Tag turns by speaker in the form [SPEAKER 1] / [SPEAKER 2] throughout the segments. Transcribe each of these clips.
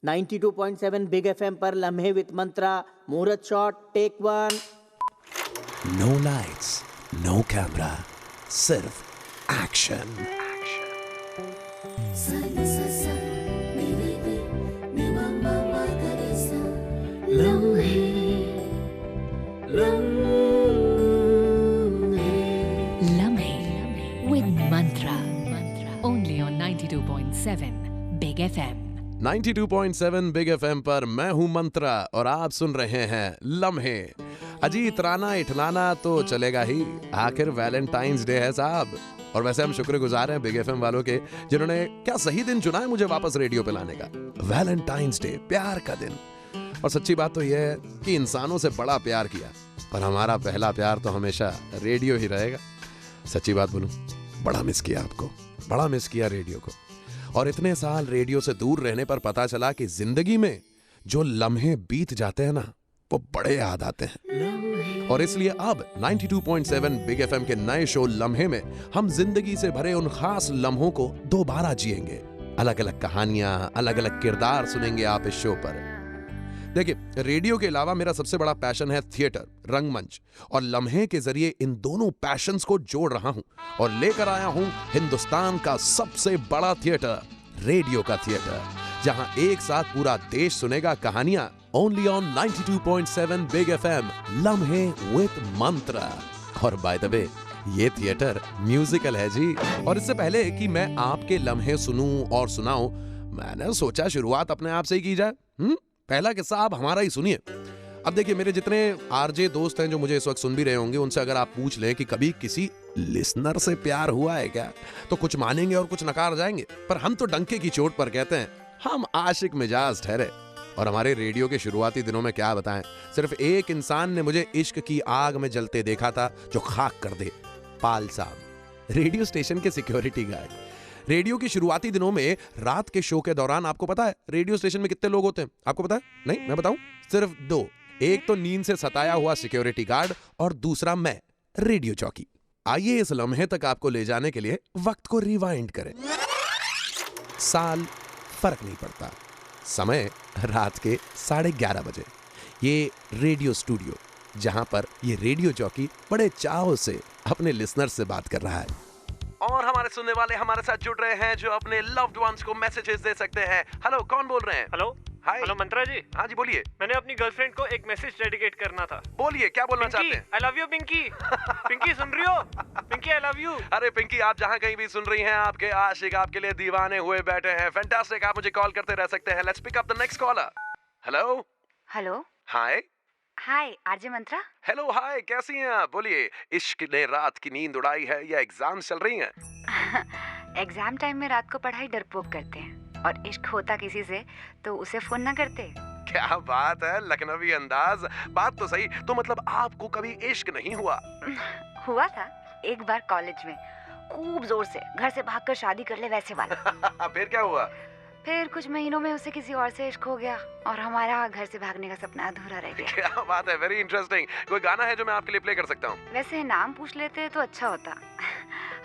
[SPEAKER 1] 92.7 Big FM पर लम्हे with Mantra, मुहूर्त shot, take 1।
[SPEAKER 2] No lights, no camera, सिर्फ एक्शन।
[SPEAKER 3] लम्हे with Mantra, only on 92.7 Big FM.
[SPEAKER 2] 92.7 Big FM पर मैं हूं मंत्रा और आप सुन रहे हैं लम्हे। अजी इतराना इठलाना तो चलेगा ही, आखिर वैलेंटाइंस डे है साहब। और वैसे हम शुक्रगुजार हैं बिग एफएम वालों के, जिन्होंने क्या सही दिन चुना है मुझे वापस रेडियो पे लाने का। वैलेंटाइंस डे, प्यार का दिन। और सच्ची बात तो यह है कि इंसानों से बड़ा प्यार किया, पर हमारा पहला प्यार तो हमेशा रेडियो ही रहेगा। सच्ची बात बोलूं, बड़ा मिस किया आपको, बड़ा मिस किया रेडियो को। और इतने साल रेडियो से दूर रहने पर पता चला कि जिंदगी में जो लम्हे बीत जाते हैं ना, वो बड़े याद आते हैं। और इसलिए अब 92.7 बिग एफएम के नए शो लम्हे में हम जिंदगी से भरे उन खास लम्हों को दोबारा जिएंगे। अलग अलग कहानियां, अलग अलग किरदार सुनेंगे आप इस शो पर। देखिए, रेडियो के अलावा मेरा सबसे बड़ा पैशन है थिएटर, रंगमंच। और लम्हे के जरिए इन दोनों पैशंस को जोड़ रहा हूं और लेकर आया हूं हिंदुस्तान का सबसे बड़ा थिएटर, रेडियो का थिएटर, जहां एक साथ पूरा देश सुनेगा कहानियां। ओनली ऑन 92.7 बिग एफएम, लम्हे विद मंत्रा। और बाय द वे, ये थिएटर म्यूजिकल है जी। और इससे पहले कि मैं आपके लम्हे सुनूं और सुनाऊं, मैंने सोचा शुरुआत अपने आप से ही की जाए। पहला किस्सा आप हमारा ही सुनिए। अब देखिए, मेरे जितने आरजे दोस्त हैं जो मुझे इस वक्त सुन भी रहे होंगे, उनसे अगर आप पूछ लें कि कभी किसी लिसनर से प्यार हुआ है क्या, तो कुछ मानेंगे और कुछ नकार जाएंगे। पर हम तो डंके की चोट पर कहते हैं, हम आशिक मिजाज ठहरे। और हमारे रेडियो के शुरुआती दिनों में क्या बताएं, सिर्फ एक इंसान ने मुझे इश्क की आग में जलते देखा था, जो खाक कर दे, पाल साहब, रेडियो स्टेशन के सिक्योरिटी गार्ड। रेडियो की शुरुआती दिनों में रात के शो के दौरान आपको पता है रेडियो स्टेशन में कितने लोग होते हैं? आपको पता है? नहीं, मैं बताऊं, सिर्फ 2। एक तो नींद से सताया हुआ सिक्योरिटी गार्ड और दूसरा मैं, रेडियो जॉकी। आइए इस लम्हे तक आपको ले जाने के लिए वक्त को रिवाइंड करें। साल फर्क नहीं पड़ता, समय रात के 11:30 बजे। ये रेडियो स्टूडियो, जहां पर ये रेडियो जॉकी बड़े चाव से अपने लिसनर से बात कर रहा है। और हमारे सुनने वाले हमारे साथ जुड़ रहे हैं, जो अपने लव्ड वंस को मैसेजेस दे सकते हैं। हेलो, कौन बोल रहे हैं?
[SPEAKER 4] हेलो,
[SPEAKER 2] हाय।
[SPEAKER 4] हेलो मंत्रा जी।
[SPEAKER 2] हाँ जी, बोलिए।
[SPEAKER 4] मैंने अपनी गर्लफ्रेंड को एक मैसेज डेडिकेट करना था।
[SPEAKER 2] बोलिए, क्या बोलना चाहते हैं?
[SPEAKER 4] I love you Pinky. Pinky सुन रही हो? Pinky I love you.
[SPEAKER 2] अरे पिंकी, आप जहाँ कहीं भी सुन रही हैं, आपके आशिक आपके लिए दीवाने हुए बैठे हैं। फैंटास्टिक, आप मुझे कॉल करते रह सकते हैं। Let's pick up the next caller. Hello.
[SPEAKER 5] Hello,
[SPEAKER 2] hi.
[SPEAKER 5] Hi RJ Mantra.
[SPEAKER 2] Hello, hi, कैसी हैं आप? बोलिए, इश्क ने रात की नींद उड़ाई है या एग्जाम चल रही हैं?
[SPEAKER 5] एग्जाम टाइम में रात को पढ़ाई डरपोक करते हैं, और इश्क होता किसी से तो उसे फोन ना करते।
[SPEAKER 2] क्या बात है, लखनवी अंदाज। बात तो सही, तो मतलब आपको कभी इश्क नहीं हुआ?
[SPEAKER 5] हुआ था एक बार कॉलेज में, खूब जोर से घर से भागकर शादी कर ले वैसे वाला।
[SPEAKER 2] फिर क्या हुआ?
[SPEAKER 5] फिर कुछ महीनों में उसे किसी और से इश्क हो गया और हमारा घर से भागने का सपना अधूरा रह गया।
[SPEAKER 2] क्या बात है, वेरी इंटरेस्टिंग। कोई गाना है जो मैं आपके लिए प्ले कर सकता हूँ?
[SPEAKER 5] वैसे नाम पूछ लेते तो अच्छा होता।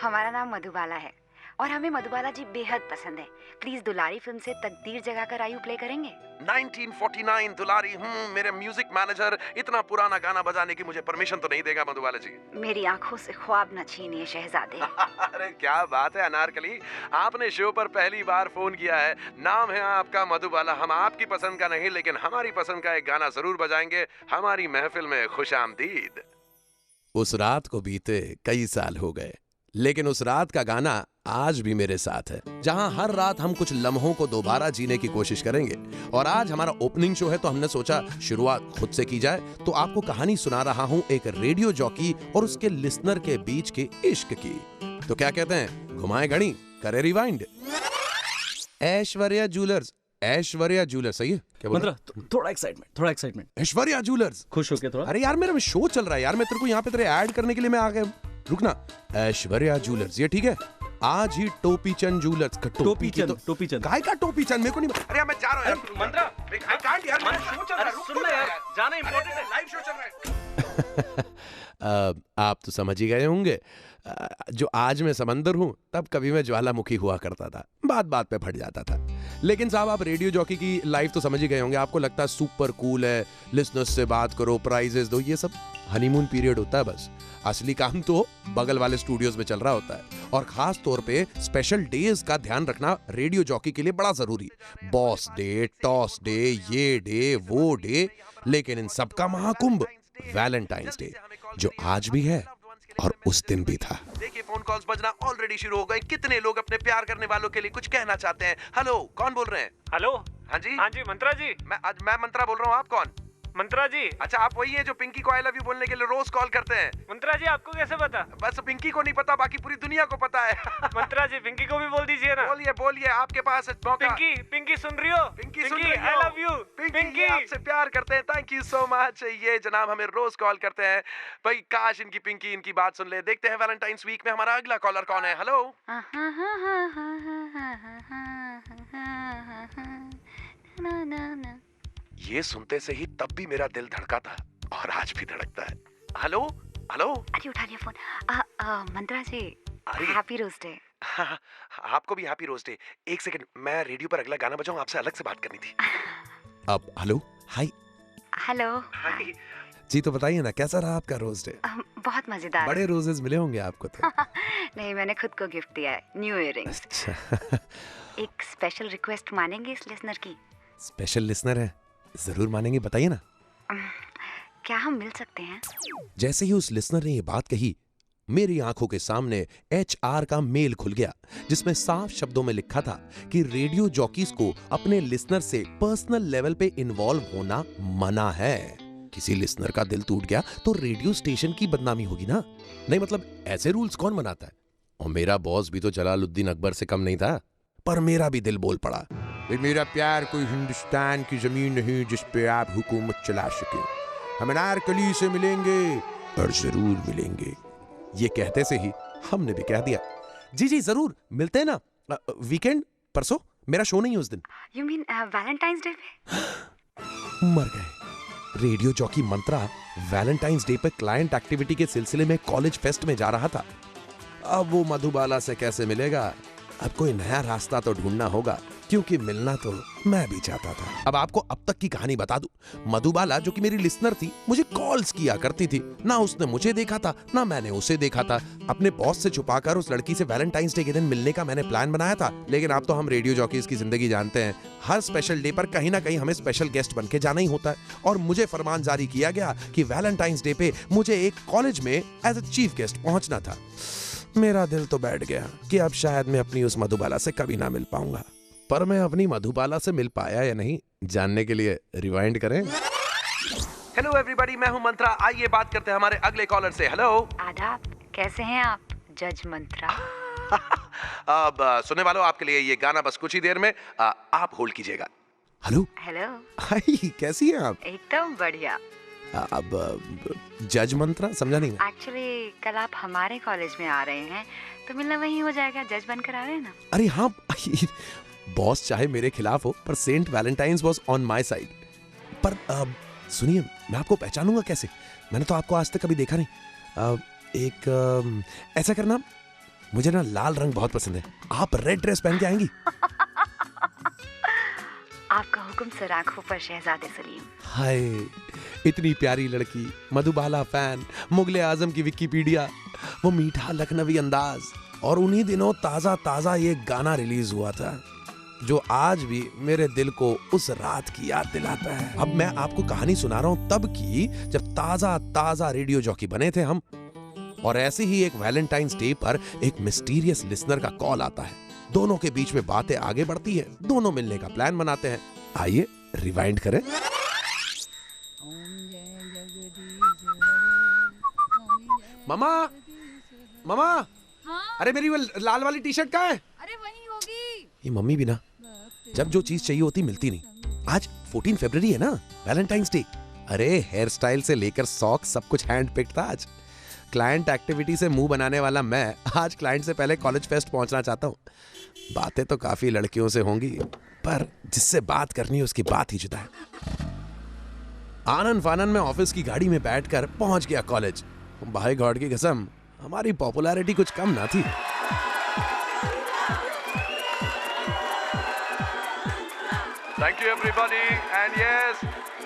[SPEAKER 5] हमारा नाम मधुबाला है और हमें मधुबाला जी बेहद पसंद है। प्लीज दुलारी फिल्म से तकदीर जगाकर आयु प्ले करेंगे।
[SPEAKER 2] 1949 दुलारी। मेरे म्यूजिक मैनेजर इतना पुराना गाना बजाने की मुझे परमिशन तो नहीं देगा मधुबाला जी।
[SPEAKER 5] मेरी आंखों से ख्वाब न छीनिए शहजादे।
[SPEAKER 2] अरे क्या बात है अनारकली, आपने शो पर पहली बार फोन किया है। नाम है आपका मधुबाला। हम आपकी पसंद का नहीं, लेकिन हमारी पसंद का एक गाना जरूर बजाएंगे हमारी महफिल में। खुशामदीद। उस रात को बीते कई साल हो गए, लेकिन उस रात का गाना आज भी मेरे साथ है, जहां हर रात हम कुछ लम्हों को दोबारा जीने की कोशिश करेंगे। और आज हमारा ओपनिंग शो है, तो हमने सोचा शुरुआत खुद से की जाए। तो आपको कहानी सुना रहा हूं एक रेडियो जॉकी और उसके लिसनर के बीच के इश्क की। तो क्या कहते हैं, घुमाए घड़ी, करे rewind. Aishwarya jewellers. Aishwarya jewellers, सही है क्या बोला?
[SPEAKER 6] थोड़ा एक्साइटमेंट।
[SPEAKER 2] ऐश्वर्या ज्वेलर्स,
[SPEAKER 6] खुश हो के थोड़ा।
[SPEAKER 2] अरे यार, मेरा शो चल रहा है यार, मैं तेरे को यहाँ पे तेरे ऐड करने के लिए मैं आ गया। रुकना, ऐश्वर्या ज्वेलर्स, ये ठीक है। आज ही टोपी चंद ज्वेलर्स का टोपी चंद काय का टोपी चंद मेरे को नहीं। अरे मैं जा रहा हूं यार।
[SPEAKER 4] मंत्रा,
[SPEAKER 2] आई कांट यार, मेरा शो चल रहा है।
[SPEAKER 4] सुन ले यार, जाना इंपॉर्टेंट है,
[SPEAKER 2] लाइव शो चल रहा है। आप तो समझ ही गए होंगे, जो आज मैं समंदर हूं तब कभी मैं ज्वालामुखी हुआ करता था, बात बात पे फट जाता था। लेकिन साहब आप रेडियो जॉकी की लाइफ तो समझ ही गए होंगे। आपको लगता है सुपर कूल है, लिसनर्स से बात करो, प्राइजेस दो, ये सब हनीमून पीरियड होता है बस। असली काम तो बगल वाले स्टूडियोज में चल रहा होता है, और खास तौर पे स्पेशल डेज का ध्यान रखना रेडियो जॉकी के लिए बड़ा जरूरी। बॉस डे, टॉस डे, ये डे, वो डे, लेकिन इन सबका महाकुंभ वैलेंटाइंस डे, जो आज भी है और उस दिन भी था।
[SPEAKER 7] देखिए फोन कॉल्स बजना ऑलरेडी शुरू हो गए। कितने लोग अपने प्यार करने वालों के लिए कुछ कहना चाहते हैं। हेलो, कौन बोल रहे हैं?
[SPEAKER 4] हेलो।
[SPEAKER 7] हाँ जी।
[SPEAKER 4] हाँ जी, मंत्रा जी।
[SPEAKER 7] मैं मंत्रा बोल रहा हूँ। आप कौन?
[SPEAKER 4] मंत्रा जी।
[SPEAKER 7] अच्छा, आप वही है जो पिंकी को आई लव यू बोलने के लिए रोज कॉल करते हैं?
[SPEAKER 4] मंत्रा जी, आपको कैसे पता?
[SPEAKER 7] बस पिंकी को नहीं पता, बाकी पूरी दुनिया को पता है।
[SPEAKER 4] मंत्रा जी, पिंकी को भी बोल दीजिए ना।
[SPEAKER 7] बोलिए बोलिए, आपके पास है मौका।
[SPEAKER 4] पिंकी सुन रही हो?
[SPEAKER 7] पिंकी सुन रही हो?
[SPEAKER 4] आई लव यू।
[SPEAKER 7] पिंकी आपसे प्यार करते हैं। Thank you so much. ये जनाब हमें रोज कॉल करते हैं। भाई काश इनकी पिंकी इनकी बात सुन ले। देखते हैं वैलेंटाइंस वीक में हमारा अगला कॉलर कौन है। हेलो। ये सुनते से ही तब भी मेरा दिल धड़का था और आज भी धड़कता है। Hello hello.
[SPEAKER 5] अरे उठा लिया फोन। मंत्रा जी, हैप्पी रोज डे।
[SPEAKER 7] आपको भी हैप्पी रोज डे। एक सेकंड, मैं रेडियो पर अगला गाना बजाऊं, आपसे अलग से बात करनी थी।
[SPEAKER 2] अब हेलो, हाय।
[SPEAKER 5] हेलो।
[SPEAKER 7] हाय
[SPEAKER 2] जी, तो बताइए ना कैसा रहा आपका रोज डे?
[SPEAKER 5] बहुत मजेदार।
[SPEAKER 2] बड़े रोजेस मिले होंगे आपको तो।
[SPEAKER 5] नहीं, मैंने खुद को गिफ्ट दिया है, न्यू इयररिंग्स।
[SPEAKER 2] अच्छा।
[SPEAKER 5] एक स्पेशल रिक्वेस्ट मानेंगे इस लिसनर की?
[SPEAKER 2] स्पेशल लिसनर है, जरूर मानेंगे, बताइए ना।
[SPEAKER 5] क्या हम मिल सकते हैं?
[SPEAKER 2] जैसे ही उस लिसनर ने ये बात कही, मेरी आंखों के सामने HR का मेल खुल गया, जिसमें साफ शब्दों में लिखा था कि रेडियो जॉकीज को अपने लिसनर से पर्सनल लेवल पे इन्वॉल्व होना मना है। किसी लिसनर का दिल टूट गया तो रेडियो स्टेशन की बदनामी होगी ना। नहीं मतलब ऐसे रूल्स कौन बनाता है? और मेरा बॉस भी तो जलालुद्दीन अकबर से कम नहीं था। पर मेरा भी दिल बोल पड़ा, मेरा प्यार कोई हिंदुस्तान की जमीन नहीं जिस पे आप हुकूमत चला सके। हम अनारकली से मिलेंगे और जरूर मिलेंगे। ये कहते से ही हमने भी कह दिया, जी जी जरूर मिलते हैं ना, वीकेंड परसों, मेरा शो नहीं है उस दिन।
[SPEAKER 5] यू मीन वैलेंटाइंस डे पे?
[SPEAKER 2] मर गए। रेडियो जॉकी मंत्रा वैलेंटाइंस डे पे क्लाइंट एक्टिविटी के सिलसिले में कॉलेज फेस्ट में जा रहा था। अब वो मधुबाला से कैसे मिलेगा? अब कोई नया रास्ता तो ढूंढना होगा, क्योंकि मिलना तो मैं भी चाहता था। अब आपको अब तक की कहानी बता दूं। मधुबाला जो कि मेरी लिसनर थी, मुझे कॉल्स किया करती थी। ना उसने मुझे देखा था, ना मैंने उसे देखा था। अपने बॉस से छुपाकर उस लड़की से वैलेंटाइंस डे के दिन मिलने का मैंने प्लान बनाया था। लेकिन आप तो हम रेडियो जॉकीज की जिंदगी जानते हैं, हर स्पेशल डे पर कहीं ना कहीं हमें स्पेशल गेस्ट बन के जाना ही होता है। और मुझे फरमान जारी किया गया कि वैलेंटाइंस डे पे मुझे एक कॉलेज में एज ए चीफ गेस्ट पहुंचना था। मेरा दिल तो बैठ गया कि अब शायद मैं अपनी उस मधुबाला से कभी ना मिल पाऊंगा। पर मैं अपनी मधुबाला से मिल पाया या नहीं, जानने के लिए रिवाइंड करें।
[SPEAKER 7] हेलो एवरीबॉडी, मैं हूं मंत्रा। आइए बात करते हैं हमारे अगले कॉलर से। हेलो।
[SPEAKER 5] आदाब, कैसे हैं आप जज मंत्रा?
[SPEAKER 7] अब सुनने वालों, आपके लिए ये गाना बस कुछ ही देर में। आप होल्ड कीजिएगा।
[SPEAKER 2] हेलो।
[SPEAKER 5] हेलो।
[SPEAKER 2] हाय, कैसी हैं आप?
[SPEAKER 5] एकदम बढ़िया।
[SPEAKER 2] अब जज मंत्रा समझा नहीं मैं।
[SPEAKER 5] एक्चुअली कल आप हमारे कॉलेज में आ रहे हैं, तो मिलना वहीं हो जाएगा। जज बनकर आ रहे हैं ना?
[SPEAKER 2] अरे हाँ, बॉस चाहे मेरे खिलाफ हो, पर Saint Valentine's was on my side. पर सुनिए, मैं आपको पहचानूंगा कैसे? मैंने तो आपको आज तक कभी देखा नहीं। ऐसा करना, मुझे ना लाल रंग बहुत पसंद है, आप रेड ड्रेस पहन के आएंगी?
[SPEAKER 5] आपका हुक्म सर, आंखों पर शहजादे सलीम।
[SPEAKER 2] हाय, इतनी प्यारी लड़की, मधुबाला फैन, मुगले आजम की विकिपीडिया, वो मीठा लखनवी अंदाज, और उन्हीं दिनों ताजा ताजा ये गाना रिलीज हुआ था जो आज भी मेरे दिल को उस रात की याद दिलाता है। अब मैं आपको कहानी सुना रहा हूं तब की, जब ताजा ताजा रेडियो जॉकी बने थे हम। और ऐसे ही एक वैलेंटाइंस डे पर एक मिस्टीरियस लिसनर का कॉल आता है। दोनों के बीच में बातें आगे बढ़ती है, दोनों मिलने का प्लान बनाते हैं। आइए रिवाइंड करें। मामा, मामा, अरे मेरी वो लाल वाली टी शर्ट कहाँ है?
[SPEAKER 8] अरे वही होगी।
[SPEAKER 2] ये मम्मी भी ना, जब जो चीज चाहिए होती मिलती नहीं। आज 14 फरवरी है ना, वैलेंटाइंस डे। अरे हेयर स्टाइल से लेकर सॉक सब कुछ हैंड पिक्ड था आज। क्लाइंट एक्टिविटी से मुंह बनाने वाला मैं आज क्लाइंट से पहले कॉलेज फेस्ट पहुंचना चाहता हूँ। बातें तो काफी लड़कियों से होंगी, पर जिससे बात करनी है उसकी बात ही जुदा है। आनन फानन में ऑफिस की गाड़ी में बैठकर पहुंच गया कॉलेज। भाई गॉड की कसम, हमारी पॉपुलैरिटी कुछ कम ना थी।
[SPEAKER 7] Thank you everybody and yes,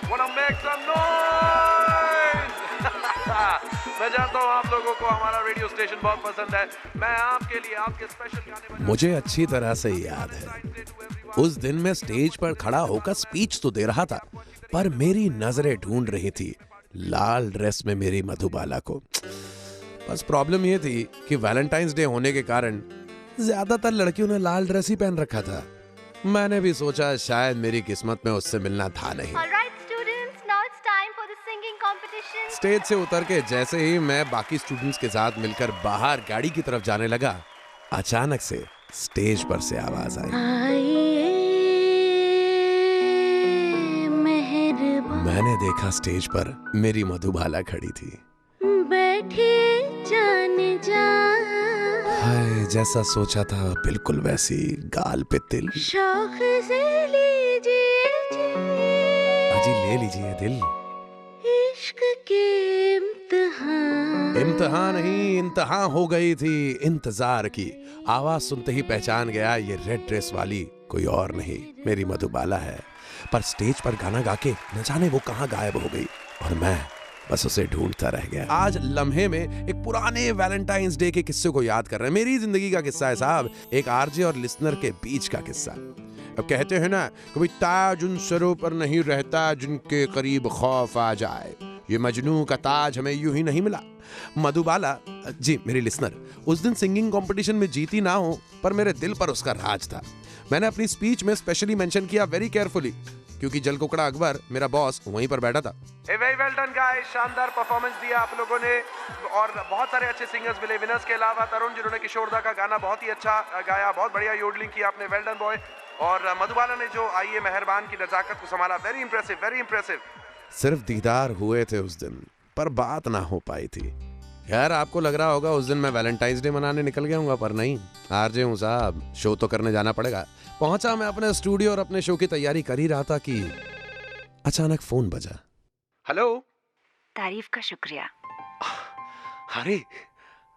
[SPEAKER 7] wanna make some noise. मैं जानता हूँ आप लोगों को हमारा रेडियो स्टेशन बहुत पसंद है। मैं आपके लिए आपके स्पेशल गाने बजा-
[SPEAKER 2] मुझे अच्छी तरह से याद है, उस दिन मैं स्टेज पर खड़ा होकर स्पीच तो दे रहा था, पर मेरी नजरें ढूंढ रही थी लाल ड्रेस में मेरी मधुबाला को। बस प्रॉब्लम ये थी कि वैलेंटाइंस डे होने के कारण ज्यादातर लड़कियों ने लाल ड्रेस ही पहन रखा था। मैंने भी सोचा शायद मेरी किस्मत में उससे मिलना था नहीं।
[SPEAKER 8] Alright students, now it's time for the singing competition.
[SPEAKER 2] Stage से उतर के जैसे ही मैं बाकी स्टूडेंट्स के साथ मिलकर बाहर गाड़ी की तरफ जाने लगा, अचानक से स्टेज पर से आवाज आई। मैंने देखा स्टेज पर मेरी मधुबाला खड़ी थी।
[SPEAKER 8] बैठे जाने जा,
[SPEAKER 2] हाय, जैसा सोचा था बिल्कुल वैसी, गाल पे तिल।
[SPEAKER 8] शौक से लीजिए जी,
[SPEAKER 2] अजी ले लीजिए दिल।
[SPEAKER 8] इश्क के इम्तिहान।
[SPEAKER 2] इम्तिहान नहीं, इंतहा हो गई थी इंतजार की। आवाज सुनते ही पहचान गया ये रेड ड्रेस वाली कोई और नहीं, मेरी मधुबाला है। पर स्टेज पर गाना गा के न जाने वो कहाँ गायब हो गई और मैं बस उसे ढूंढता रह गया। आज लम्हे में एक पुराने वैलेंटाइंस डे के किस्से को याद कर रहे हैं। मेरी जिंदगी का किस्सा है साहब, एक आरजे और लिसनर के बीच का किस्सा। अब कहते हैं ना, कभी ताज उन सरों पर नहीं रहता जिनके करीब खौफ आ जाए। ये मजनू का ताज हमें यूं ही नहीं मिला। मधुबाला जी मेरी लिसनर उस दिन सिंगिंग कंपटीशन में जीती ना हो, पर मेरे दिल पर उसका राज था। मैंने अपनी स्पीच में स्पेशली मेंशन किया वेरी केयरफुली, क्योंकि जलकुकड़ा अकबर मेरा बॉस वहीं पर बैठा था।
[SPEAKER 7] वेरी वेल डन गाइस, शानदार परफॉर्मेंस दिया आप लोगों ने और बहुत सारे अच्छे सिंगर्स मिले। विनर्स के अलावा तरुण जिन्होंने किशोरदा का गाना बहुत ही अच्छा गाया, बहुत बढ़िया योडलिंग की आपने, वेल डन बॉय। और मधुबाला ने जो आइए मेहरबान की नजाकत को संभाला, वेरी इंप्रेसिव, वेरी इंप्रेसिव।
[SPEAKER 2] सिर्फ दीदार हुए थे उस दिन, पर बात ना हो पाई थी। यार आपको लग रहा होगा उस दिन मैं वैलेंटाइंस डे मनाने निकल गया हूँ, पर नहीं, आरजे हूँ साहब, शो तो करने जाना पड़ेगा। पहुंचा मैं अपने स्टूडियो और अपने शो की तैयारी कर ही रहा था कि अचानक फोन बजा।
[SPEAKER 7] हेलो।
[SPEAKER 5] तारीफ का शुक्रिया।
[SPEAKER 7] अरे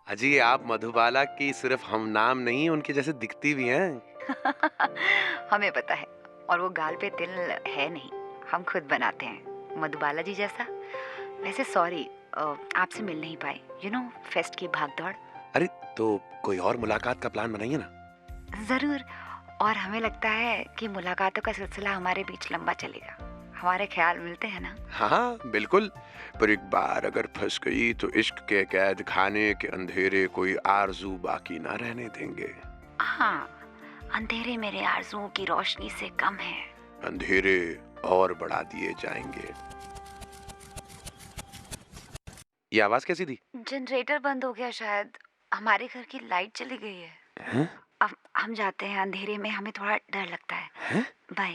[SPEAKER 7] अजी, आप मधुबाला की सिर्फ हम नाम नहीं, उनके जैसे दिखती भी हैं।
[SPEAKER 5] हमें पता है, और वो गाल पे तिल है नहीं, हम खुद बनाते हैं मधुबाला जी जैसा। वैसे सॉरी, आपसे मिल नहीं पाए, यू नो फेस्ट की भागदौड़।
[SPEAKER 7] अरे तो कोई और मुलाकात का प्लान बनाइए ना।
[SPEAKER 5] जरूर, और हमें लगता है कि मुलाकातों का सिलसिला हमारे बीच लंबा चलेगा। हमारे ख्याल मिलते हैं ना?
[SPEAKER 7] हाँ बिल्कुल, पर एक बार अगर फंस गई तो इश्क के कैद खाने के अंधेरे कोई आरजू बाकी ना रहने देंगे।
[SPEAKER 5] हाँ, अंधेरे मेरे आरजुओं की रोशनी से कम है,
[SPEAKER 7] अंधेरे और बढ़ा दिए जाएंगे। ये आवाज कैसी थी?
[SPEAKER 5] जनरेटर बंद हो गया शायद, हमारे घर की लाइट चली गई है। अब हम जाते हैं, अंधेरे में हमें थोड़ा डर लगता है। बाय।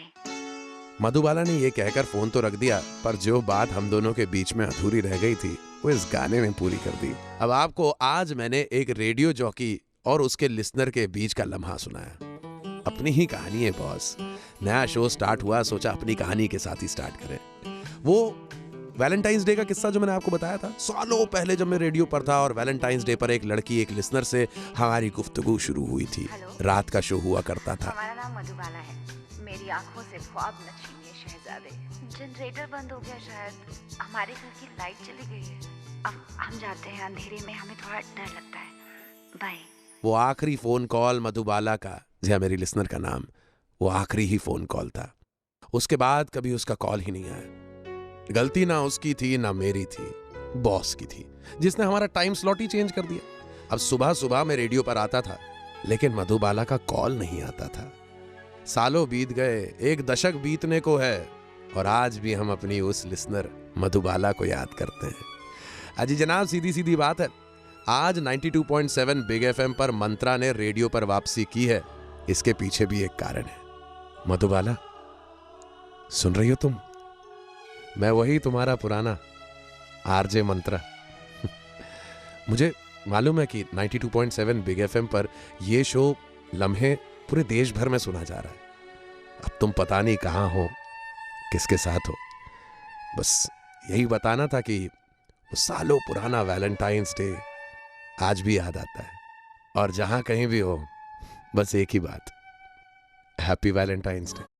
[SPEAKER 2] मधुबाला ने ये कहकर फोन तो रख दिया, पर जो बात हम दोनों के बीच में अधूरी रह गई थी वो इस गाने ने पूरी कर दी। अब आपको आज मैंने एक रेडियो जॉकी और उसके लिसनर के बीच का लम्हा सुनाया। अपनी ही कहानी है बॉस, नया शो स्टार्ट हुआ, सोचा अपनी कहानी के साथ ही स्टार्ट करें। वो वैलेंटाइंस डे का किस्सा जो मैंने आपको बताया था, सालों पहले जब मैं रेडियो पर था और वैलेंटाइंस डे पर एक लड़की एक लिसनर से हमारी गुफ्तगू शुरू हुई थी। रात का शो हुआ करता था।
[SPEAKER 5] हमारा नाम मधुबाला है, मेरी आंखों से ख्वाब न छीनिए शहजादे। जनरेटर बंद हो गया शायद, हमारे घर की लाइट चली गई है। अब हम जाते हैं, अंधेरे में हमें थोड़ा डर लगता है। बाय।
[SPEAKER 2] वो आखिरी फोन कॉल मधुबाला का, जी मेरी लिसनर का नाम, वो आखिरी ही फोन कॉल था। उसके बाद कभी उसका कॉल ही नहीं आया। गलती ना उसकी थी ना मेरी थी, बॉस की थी, जिसने हमारा टाइम स्लॉट ही चेंज कर दिया। अब सुबह सुबह मैं रेडियो पर आता था, लेकिन मधुबाला का कॉल नहीं आता था। सालों बीत गए, एक दशक बीतने को है, और आज भी हम अपनी उस लिसनर मधुबाला को याद करते हैं। अजी जनाब, सीधी सीधी बात है, आज 92.7 बिग एफएम पर मंत्रा ने रेडियो पर वापसी की है। इसके पीछे भी एक कारण है। मधुबाला, सुन रही हो तुम? मैं वही तुम्हारा पुराना आरजे मंत्रा। मुझे मालूम है कि 92.7 बिग एफएम पर यह शो लम्हे पूरे देश भर में सुना जा रहा है। अब तुम पता नहीं कहां हो, किसके साथ हो। बस यही बताना था कि वो सालों पुराना वैलेंटाइंस डे आज भी याद आता है। और जहां कहीं भी हो, बस एक ही बात, हैप्पी वैलेंटाइंस डे।